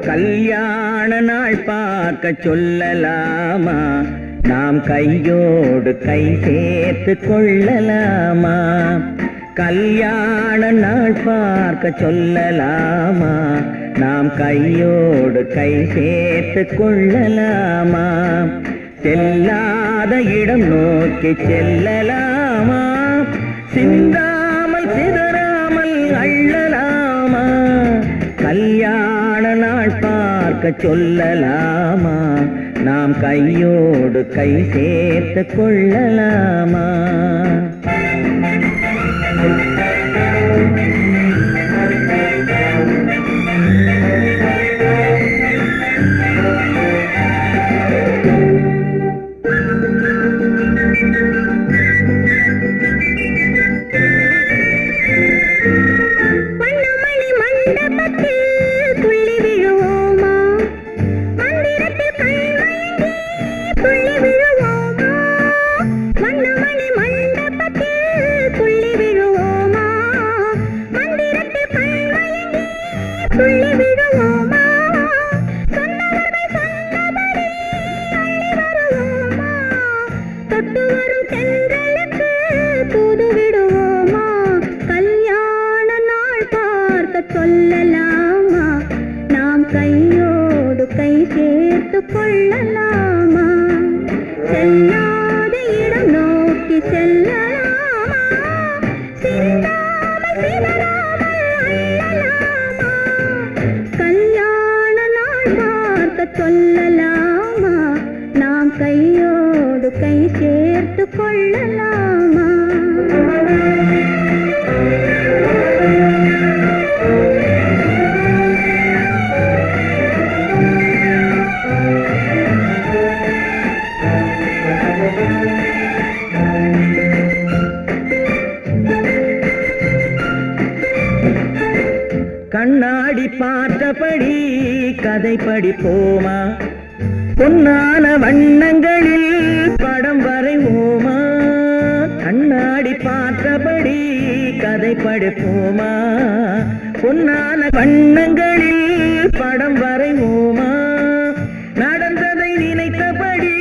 கல்யாண நாள் பார்க்க சொல்லலாமா, நாம் கையோடு கை சேர்த்து கொள்ளலாமா? கல்யாண நாள் பார்க்க சொல்லலாமா, நாம் கையோடு கை சேர்த்து கொள்ளலாமா? செல்லாத இடம் நோக்கி செல்லலாமா, சிந்தாமல் சிதறாமல் அள்ளலாமா? கல்யாண நாள் பார்க்க சொல்லலாமா, நாம் கையோடு கை சேர்த்து கொள்ளலாமா? சொல்லலாமா, நாம் கையோடு கை சேர்த்து கொள்ளலாமா? செல்லாத இடம் நோக்கி செல்லலாமா, சிந்தாமல் சிதறாமல் அள்ளலாமா? கல்யாண நாள் பார்க்க சொல்லலாமா, நாம் கையோடு கை சேர்த்து கொள்ளலாமா? கண்ணாடி பார்த்தபடி கதை படிப்போமா, பொன்னான வண்ணங்களில் படம் வரைவோமா? கண்ணாடி பார்த்தபடி கதை படிப்போமா, பொன்னான வண்ணங்களில் படம் வரைவோமா? நடந்ததை நினைத்தபடி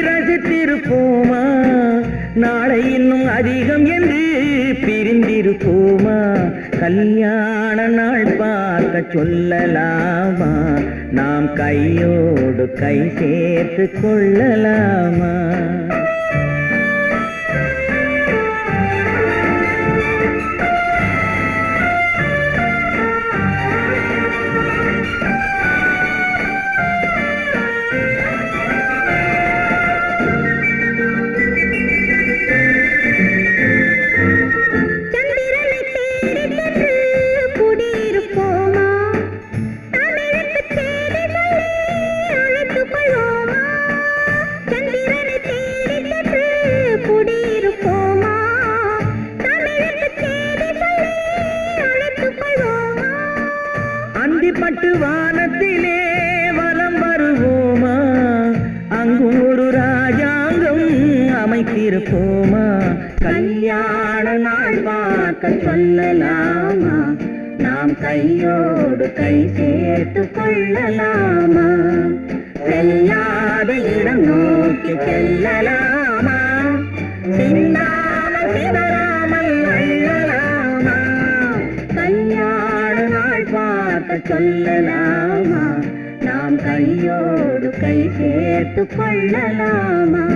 ரசித்திருப்போமா, நாளை இன்னும் அதிகம் என்று பிரிந்திருப்போமா? கல்யாண நாள் பார்க்க சொல்லலாமா, நாம் கையோடு கை சேர்த்து கொள்ளலாமா? அந்திப்பட்டு வானத்திலே வலம் வருவோமா, அங்கு ஒரு ராஜாங்கம் அமைத்திருப்போமா? கல்யாண நாள் பார்க்க சொல்லலாமா, நாம் கையோடு கை சேர்த்து கொள்ளலாமா? செல்லாத இடம் நோக்கி செல்லலாமா, சிந்தாமல் சிதறாமல் அள்ளலாமா? கல்யாண நாள் பார்க்க சொல்லலாமா, நாம் கையோடு கை சேர்த்து கொள்ளலாமா?